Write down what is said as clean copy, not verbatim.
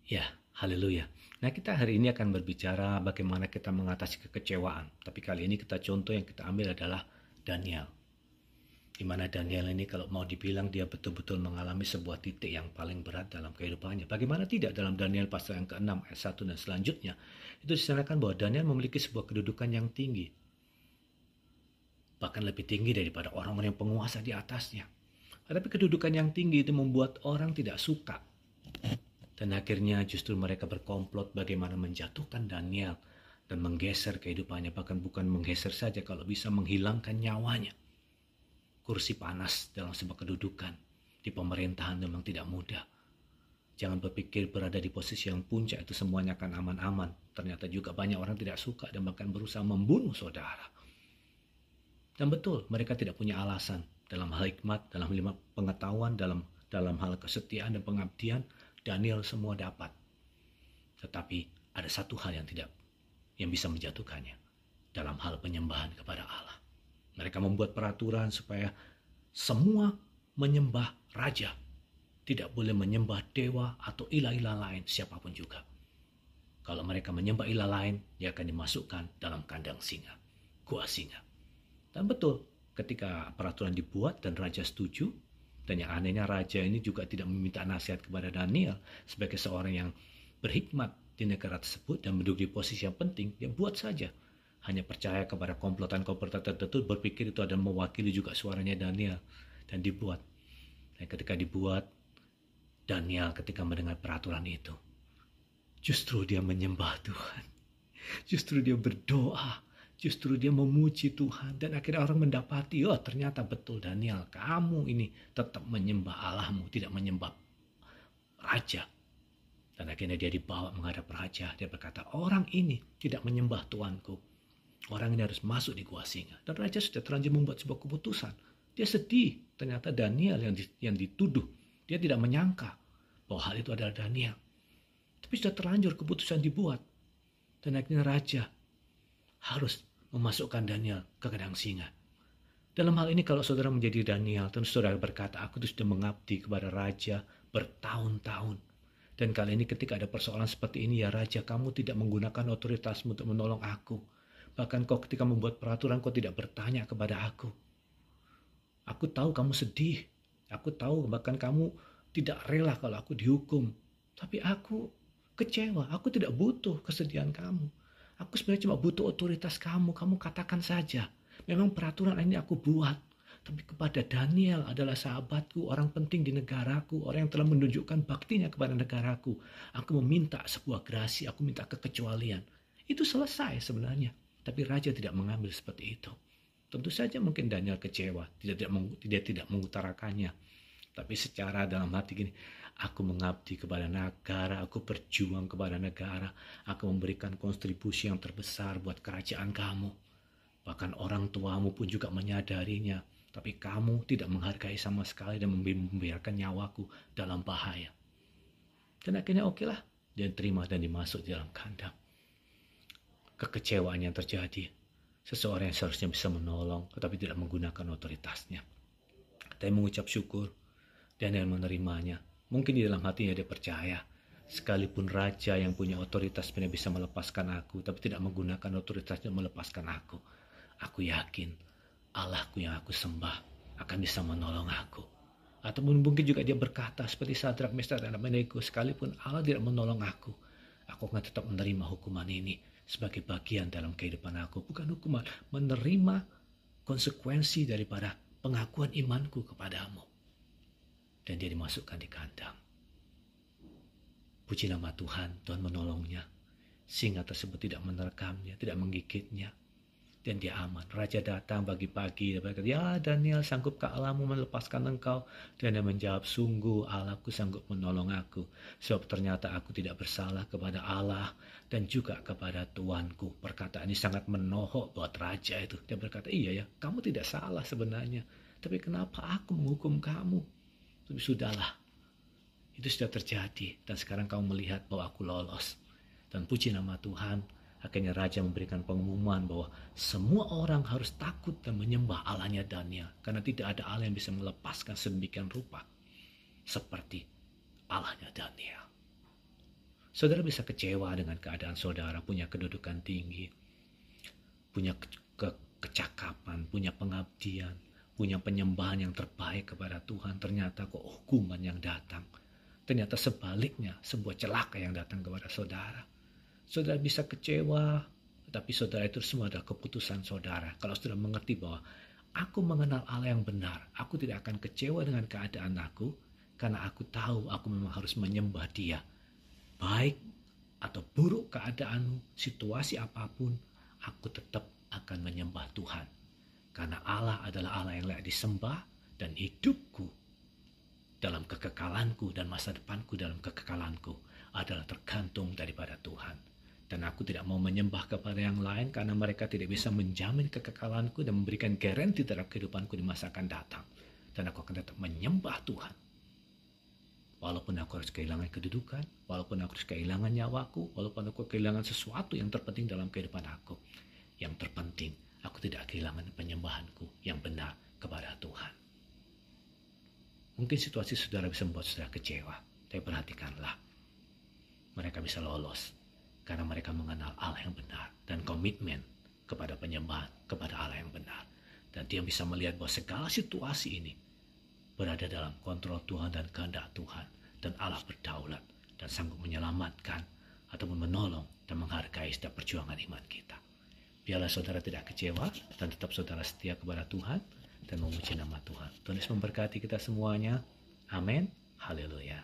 Ya, haleluya. Nah, kita hari ini akan berbicara bagaimana kita mengatasi kekecewaan. Tapi kali ini contoh yang kita ambil adalah Daniel. Di mana Daniel ini kalau mau dibilang dia betul-betul mengalami sebuah titik yang paling berat dalam kehidupannya. Bagaimana tidak dalam Daniel pasal yang ke-6 ayat 1 dan selanjutnya. Itu disanakan bahwa Daniel memiliki sebuah kedudukan yang tinggi. Bahkan lebih tinggi daripada orang-orang yang penguasa di atasnya. Tetapi kedudukan yang tinggi itu membuat orang tidak suka. Dan akhirnya justru mereka berkomplot bagaimana menjatuhkan Daniel dan menggeser kehidupannya. Bahkan bukan menggeser saja, kalau bisa menghilangkan nyawanya. Kursi panas dalam sebuah kedudukan di pemerintahan memang tidak mudah. Jangan berpikir berada di posisi yang puncak itu semuanya akan aman-aman. Ternyata juga banyak orang tidak suka dan bahkan berusaha membunuh saudara. Dan betul, mereka tidak punya alasan dalam hal hikmat, dalam pengetahuan, dalam hal kesetiaan dan pengabdian. Daniel semua dapat. Tetapi ada satu hal yang bisa menjatuhkannya dalam hal penyembahan kepada Allah. Mereka membuat peraturan supaya semua menyembah raja. Tidak boleh menyembah dewa atau ilah-ilah lain siapapun juga. Kalau mereka menyembah ilah lain, dia akan dimasukkan dalam kandang singa, gua singa. Dan betul, ketika peraturan dibuat dan raja setuju, dan yang anehnya raja ini juga tidak meminta nasihat kepada Daniel sebagai seorang yang berhikmat di negara tersebut dan duduk di posisi yang penting, dia buat saja. Hanya percaya kepada komplotan-komplotan tertentu, berpikir itu adalah mewakili juga suaranya Daniel. Dan dibuat. Dan ketika dibuat, Daniel ketika mendengar peraturan itu, justru dia menyembah Tuhan. Justru dia berdoa. Justru dia memuji Tuhan. Dan akhirnya orang mendapati, oh ternyata betul Daniel, kamu ini tetap menyembah Allahmu, tidak menyembah raja. Dan akhirnya dia dibawa menghadap raja. Dia berkata, orang ini tidak menyembah Tuanku. Orang ini harus masuk di gua singa. Dan raja sudah terlanjur membuat sebuah keputusan. Dia sedih. Ternyata Daniel yang dituduh. Dia tidak menyangka bahwa hal itu adalah Daniel. Tapi sudah terlanjur keputusan dibuat. Dan akhirnya raja harus memasukkan Daniel ke kandang singa. Dalam hal ini kalau saudara menjadi Daniel, tentu saudara berkata, aku sudah mengabdi kepada raja bertahun-tahun. Dan kali ini ketika ada persoalan seperti ini, ya raja, kamu tidak menggunakan otoritasmu untuk menolong aku. Bahkan kau ketika membuat peraturan, kau tidak bertanya kepada aku. Aku tahu kamu sedih. Aku tahu bahkan kamu tidak rela kalau aku dihukum. Tapi aku kecewa. Aku tidak butuh kesedihan kamu. Aku sebenarnya cuma butuh otoritas kamu. Kamu katakan saja. Memang peraturan ini aku buat. Tapi kepada Daniel adalah sahabatku, orang penting di negaraku, orang yang telah menunjukkan baktinya kepada negaraku. Aku meminta sebuah grasi, aku minta kekecualian. Itu selesai sebenarnya. Tapi raja tidak mengambil seperti itu. Tentu saja mungkin Daniel kecewa. Dia tidak mengutarakannya. Tapi secara dalam hati gini, aku mengabdi kepada negara, aku berjuang kepada negara, aku memberikan kontribusi yang terbesar buat kerajaan kamu. Bahkan orang tuamu pun juga menyadarinya, tapi kamu tidak menghargai sama sekali dan membiarkan nyawaku dalam bahaya. Dan akhirnya okelah, dia terima dan dimasuk di dalam kandang. Kekecewaan yang terjadi, seseorang yang seharusnya bisa menolong, tetapi tidak menggunakan otoritasnya. Tapi mengucap syukur, Daniel menerimanya. Mungkin di dalam hatinya dia percaya, sekalipun raja yang punya otoritas benar bisa melepaskan aku, tapi tidak menggunakan otoritasnya melepaskan aku. Aku yakin Allahku yang aku sembah akan bisa menolong aku. Ataupun mungkin juga dia berkata seperti Sadrak, Meshach, dan Abednego, sekalipun Allah tidak menolong aku akan tetap menerima hukuman ini sebagai bagian dalam kehidupan aku. Bukan hukuman, menerima konsekuensi daripada pengakuan imanku kepadamu. Dan dia dimasukkan di kandang. Puji nama Tuhan, Tuhan menolongnya. Singa tersebut tidak menerkamnya, tidak menggigitnya. Dan dia aman. Raja datang pagi-pagi. Dia berkata, ya Daniel, sanggupkah Allahmu melepaskan engkau? Dan dia menjawab, sungguh Allahku sanggup menolong aku. Sebab ternyata aku tidak bersalah kepada Allah dan juga kepada Tuanku. Perkataan ini sangat menohok buat raja itu. Dia berkata, iya ya, kamu tidak salah sebenarnya. Tapi kenapa aku menghukum kamu? Tapi sudahlah, itu sudah terjadi. Dan sekarang kamu melihat bahwa aku lolos. Dan puji nama Tuhan, akhirnya raja memberikan pengumuman bahwa semua orang harus takut dan menyembah Allahnya Daniel. Karena tidak ada Allah yang bisa melepaskan sedemikian rupa seperti Allahnya Daniel. Saudara bisa kecewa dengan keadaan saudara punya kedudukan tinggi, punya kecakapan, punya pengabdian, punya penyembahan yang terbaik kepada Tuhan. Ternyata kok hukuman yang datang. Ternyata sebaliknya, sebuah celaka yang datang kepada saudara. Saudara bisa kecewa, tapi saudara itu semua adalah keputusan saudara. Kalau saudara mengerti bahwa aku mengenal Allah yang benar, aku tidak akan kecewa dengan keadaan aku, karena aku tahu aku memang harus menyembah Dia. Baik atau buruk keadaanmu, situasi apapun, aku tetap akan menyembah Tuhan. Karena Allah adalah Allah yang layak disembah, dan hidupku dalam kekekalanku dan masa depanku dalam kekekalanku adalah tergantung daripada Tuhan. Dan aku tidak mau menyembah kepada yang lain karena mereka tidak bisa menjamin kekekalanku dan memberikan garansi terhadap kehidupanku di masa akan datang. Dan aku akan tetap menyembah Tuhan. Walaupun aku harus kehilangan kedudukan, walaupun aku harus kehilangan nyawaku, walaupun aku kehilangan sesuatu yang terpenting dalam kehidupan aku. Yang terpenting, aku tidak kehilangan penyembahanku yang benar kepada Tuhan. Mungkin situasi saudara bisa membuat saudara kecewa, tapi perhatikanlah. Mereka bisa lolos karena mereka mengenal Allah yang benar dan komitmen kepada penyembahan kepada Allah yang benar. Dan dia bisa melihat bahwa segala situasi ini berada dalam kontrol Tuhan dan kehendak Tuhan, dan Allah berdaulat dan sanggup menyelamatkan ataupun menolong dan menghargai setiap perjuangan iman kita. Biarlah saudara tidak kecewa dan tetap saudara setia kepada Tuhan dan memuji nama Tuhan. Tuhan Yesus memberkati kita semuanya. Amin. Haleluya.